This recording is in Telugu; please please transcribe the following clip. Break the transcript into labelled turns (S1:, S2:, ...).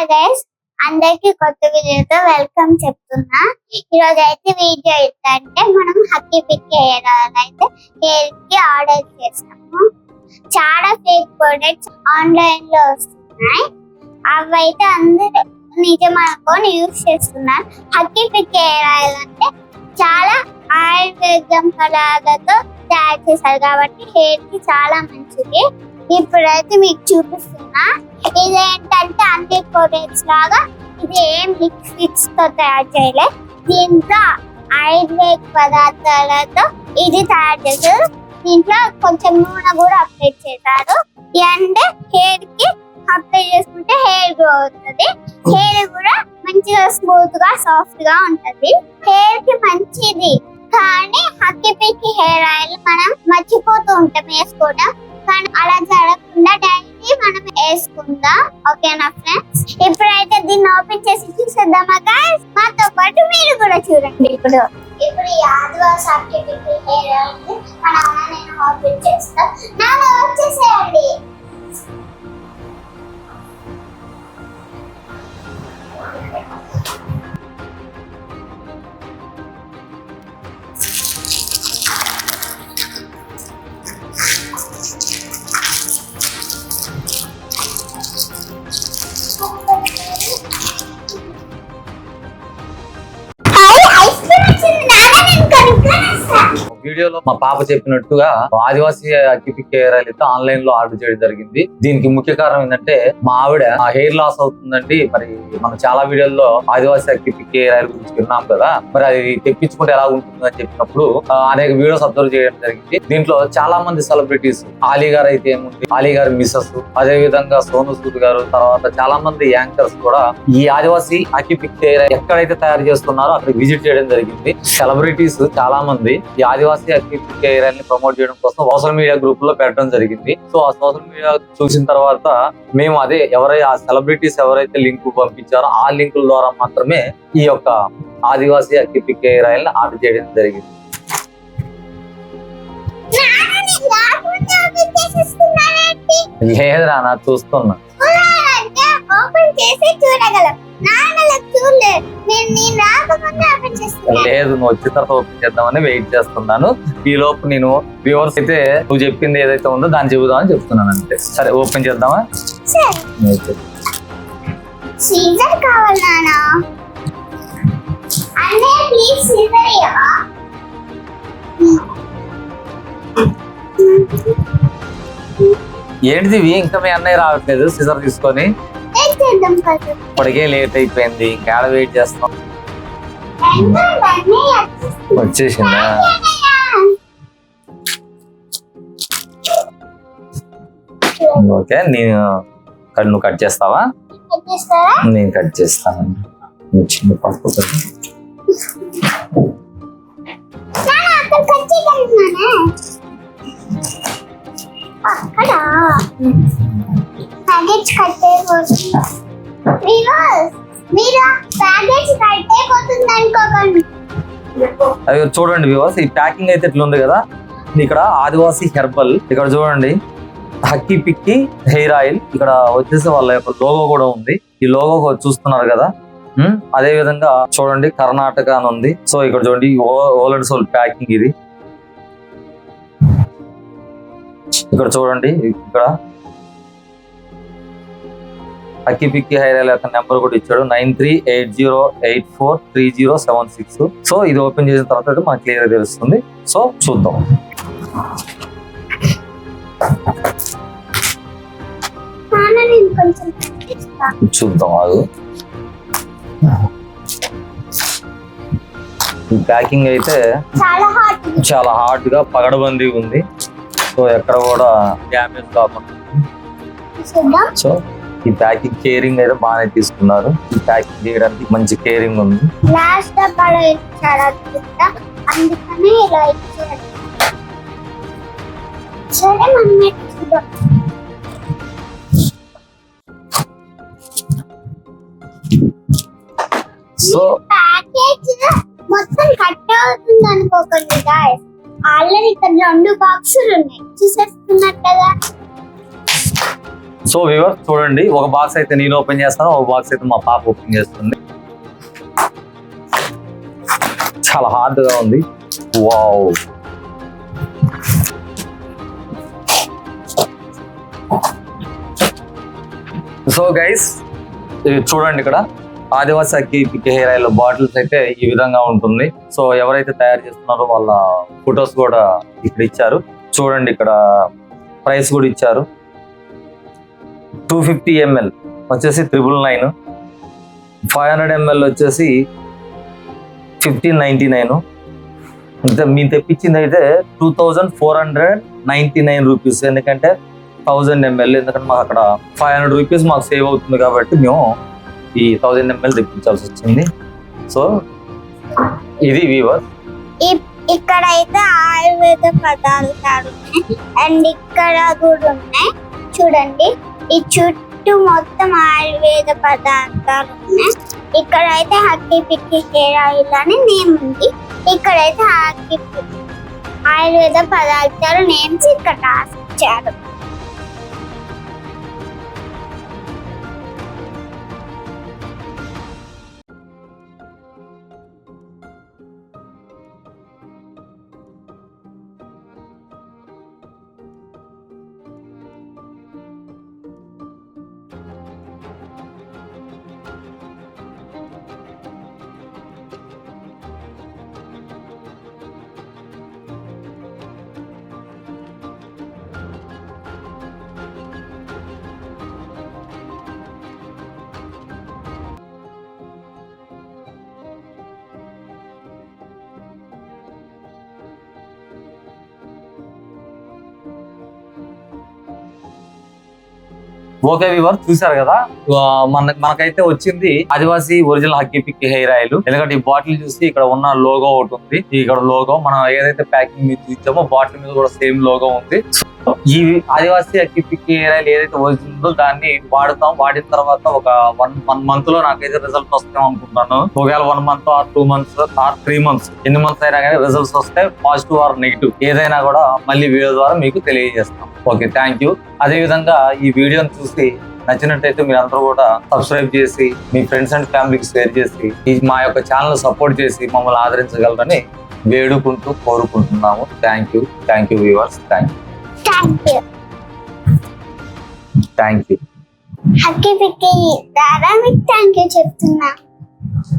S1: హాయ్ గైస్, అందరికి కొత్త వీడియోతో వెల్కమ్ చెప్తున్నా. ఈరోజు అయితే వీడియో ఏంటంటే మనం హక్కీ పిక్ హెయిర్ అయితే హెయిర్ కి ఆర్డర్ చేసాము. చాలా ఫేక్ ప్రొడక్ట్స్ ఆన్లైన్ లో వస్తున్నాయి. అవైతే అందరూ నిజం అనుకొని యూజ్ చేస్తున్నారు. హక్కీ పిక్ హెయిర్ ఆయిల్ అంటే చాలా ఆయుర్వేదం పదార్థాలతో తయారు చేశారు కాబట్టి హెయిర్ కి చాలా మంచిది. ఇప్పుడైతే మీకు చూపిస్తున్నా. ఇదేంటంటే అన్ని ప్రొడక్ట్స్ లాగా ఇది ఏం లిక్విడ్స్ తో తయారు చేయలే. దీంట్లో ఆయుర్వేద పదార్థాలతో ఇది తయారు చేశారు. దీంట్లో కొంచెం నూనె కూడా అప్లై చేశారు. అండ్ హెయిర్ కి అప్లై చేసుకుంటే హెయిర్ గ్రో అవుతుంది. హెయిర్ కూడా మంచిగా స్మూత్ గా సాఫ్ట్ గా ఉంటది. హెయిర్ కి మంచిది. కానీ హక్కీ పిక్ హెయిర్ ఆయిల్ మనం మర్చిపోతూ ఉంటాం వేసుకోవడం. కానీ అలా జరగకుండా డైలీ మనం వేసుకుందాం. ఓకేనా ఫ్రెండ్స్? ఇప్పుడైతే దీన్ని ఓపెన్ చేసి చూసేద్దామా గైస్? మాతో పాటు మీరు కూడా చూడండి. ఇప్పుడు ఈ ఆదివాసి హక్కీ పిక్ హెయిర్ ఆయిల్ నేను ఓపెన్ చేస్తా. నాన్న వచ్చేసేయండి.
S2: వీడియోలో మా పాప చెప్పినట్టుగా ఆదివాసి హక్కీ పిక్ హెయిర్ ఆయిల్ అయితే ఆన్లైన్ లో ఆర్డర్ చేయడం జరిగింది. దీనికి ముఖ్య కారణం ఏంటంటే మా ఆవిడ హెయిర్ లాస్ అవుతుందండి. మరి మనం చాలా వీడియోల్లో ఆదివాసి హక్కీ పిక్ హెయిర్ ఆయిల్ గురించి విన్నాం కదా. మరి అది తెప్పించుకుంటే ఎలా ఉంటుందని చెప్పినప్పుడు అనేక వీడియోస్ అబ్జర్వ్ చేయడం జరిగింది. దీంట్లో చాలా మంది సెలబ్రిటీస్, ఆలీ గారు అయితే ఏముంది, ఆలీ గారి మిస్సెస్, అదే విధంగా సోను సూద్ గారు, తర్వాత చాలా మంది యాంకర్స్ కూడా ఈ ఆదివాసి హక్కీ పిక్ హెయిర్ ఆయిల్ ఎక్కడైతే తయారు చేస్తున్నారో అక్కడ విజిట్ చేయడం జరిగింది. సెలబ్రిటీస్ చాలా మంది ఈ ఆదివాసి హక్కీ పిక్ హెయిర్ ఆయిల్ ని ప్రమోట్ చేయడం కోసం సోషల్ మీడియా గ్రూప్ లో పెట్టడం జరిగింది. సో ఆ సోషల్ మీడియా చూసిన తర్వాత మేము ఆ సెలబ్రిటీస్ ఎవరైతే లింక్ పంపించారో ఆ లింకుల ద్వారా మాత్రమే ఈ యొక్క ఆదివాసి హక్కీ పిక్ హెయిర్ ఆయిల్ ని ఆర్డర్ చేయడం జరిగింది. లేదురా నా చూస్తున్నా. లేదు, నువ్వు వచ్చిన తర్వాత ఓపెన్ చేద్దామని వెయిట్ చేస్తున్నాను. ఈ లోపు నేను వ్యూవర్స్ అయితే నువ్వు చెప్పింది ఏదైతే ఉందో దాన్ని చెబుదామని చెప్తున్నాను అంతే. సరే ఓపెన్ చేద్దామా? ఏంటిది ఇంకా మీ అన్నయ్య రావట్లేదు సిజర్ తీసుకొని? ఇప్పటికే లేట్ అయిపోయింది, ఇంకా వెయిట్ చేస్తాం. వచ్చేసిందా? ఓకే, నువ్వు కట్ చేస్తావా? నేను కట్ చేస్తాను. చిన్న పప్పు అవి చూడండి వ్యూవర్స్, ఈ ప్యాకింగ్ అయితే ఇట్లా ఉంది కదా. ఇక్కడ ఆదివాసి హెర్బల్, ఇక్కడ చూడండి హక్కీ పిక్ హెయిర్ ఆయిల్, ఇక్కడ వచ్చేసి వాళ్ళ యొక్క లోగో కూడా ఉంది. ఈ లోగో చూస్తున్నారు కదా. అదే విధంగా చూడండి కర్ణాటక అని ఉంది. సో ఇక్కడ చూడండి ఓల్ అండ్ సోల్ ప్యాకింగ్ ఇది. ఇక్కడ చూడండి, ఇక్కడ హక్కీ పిక్ హెయిర్ ఆయిల్ యొక్క నెంబర్ కూడా ఇచ్చాడు, 9380843076. సో ఇది ఓపెన్ చేసిన తర్వాత మనకు క్లియర్ గా తెలుస్తుంది. సో చూద్దాం. అది ఈ ప్యాకింగ్ అయితే చాలా హార్డ్ గా పగడబందీ ఉంది. సో ఎక్కడ కూడా డ్యామేజ్ కాకుండా. సో ఈ ప్యాకింగ్ కేరింగ్ అయితే బాగానే తీసుకున్నారు. ఈ ప్యాకింగ్ చేయడానికి మంచి కేరింగ్ ఉంది. సో
S1: మొత్తం కట్ అవుతుంది అనుకోకండి గాయ్స్. ఆల్రెడీ ఇక్కడ 2 బాక్సులు ఉన్నాయి చూసేస్తున్నారు కదా.
S2: సో వ్యూవర్ చూడండి, ఒక బాక్స్ అయితే నేను ఓపెన్ చేస్తాను, ఒక బాక్స్ అయితే మా పాప ఓపెన్ చేస్తుంది. చాలా హార్డ్ గా ఉంది. వావ్, సో గైస్ చూడండి, ఇక్కడ ఆదివాసి అక్కి పిక్కి హెయిర్ ఆయిల్ బాటిల్స్ అయితే ఈ విధంగా ఉంటుంది. సో ఎవరైతే తయారు చేస్తున్నారో వాళ్ళ ఫొటోస్ కూడా ఇక్కడ ఇచ్చారు. చూడండి, ఇక్కడ ప్రైస్ కూడా ఇచ్చారు. 250 ml వచ్చేసి 999, 500 ml వచ్చేసి 1599. అంటే మేము తెప్పించింది అయితే 2499 రూపీస్. ఎందుకంటే 1000 ml, ఎందుకంటే మాకు అక్కడ 500 రూపీస్ మాకు సేవ్ అవుతుంది కాబట్టి మేము ఈ 1000 ml తెప్పించాల్సి వచ్చింది. సో ఇది వీవర్.
S1: ఇక్కడైతే ఆయుర్వేద పదార్థాలు ఉన్నాయి అండ్ ఇక్కడ కూడా ఉన్నాయి. చూడండి, ఈ చుట్టూ మొత్తం ఆయుర్వేద పదార్థాలు ఉన్నాయి. ఇక్కడైతే హక్కీ పిక్కి హెయిర్ ఆయిల్ అని నేమ్ ఉంది. ఇక్కడైతే హక్కీ పిక్కి ఆయుర్వేద పదార్థాలు నేమ్స్ ఇక్కడ రాసిచ్చారు.
S2: ఓకే వ్యూవర్, చూసారు కదా, మనకైతే వచ్చింది ఆదివాసి original Hakki Pikki hair oil. ఎందుకంటే ఈ బాటిల్ చూసి ఇక్కడ ఉన్న లోగో ఒకటి ఉంది. ఇక్కడ లోగో మనం ఏదైతే ప్యాకింగ్ మీద ఇచ్చామో బాటిల్ మీద కూడా సేమ్ లోగో ఉంది. ఈ ఆదివాసి హక్కీ పిక్కి హెయిర్ ఆయిల్ ఏదైతే ఒరిజినల్ ఉందో దాన్ని వాడతాం. వాడిన తర్వాత ఒక వన్ మంత్ లో నాకైతే రిజల్ట్ వస్తాం అనుకుంటాను. ఒకవేళ 1 month or 2 months or 3 months ఎన్ని మంత్స్ అయినా కానీ రిజల్ట్స్ వస్తే పాజిటివ్ ఆర్ నెగిటివ్ ఏదైనా కూడా మళ్ళీ వీడియో ద్వారా మీకు తెలియజేస్తాం. Okay, thank you. అదే విధంగా ఈ వీడియోని చూసి నచ్చినట్టయితే మీరు అందరూ కూడా సబ్స్క్రైబ్ చేసి మీ ఫ్రెండ్స్ అండ్ ఫ్యామిలీకి షేర్ చేసి మా యొక్క ఛానల్ సపోర్ట్ చేసి మమ్మల్ని ఆదరించగలరని వేడుకుంటూ కోరుకుంటున్నాము. Thank you viewers. Thank you.
S1: Hakki Pikki ద్వారా మీకు థ్యాంక్ యూ చెప్తున్నా.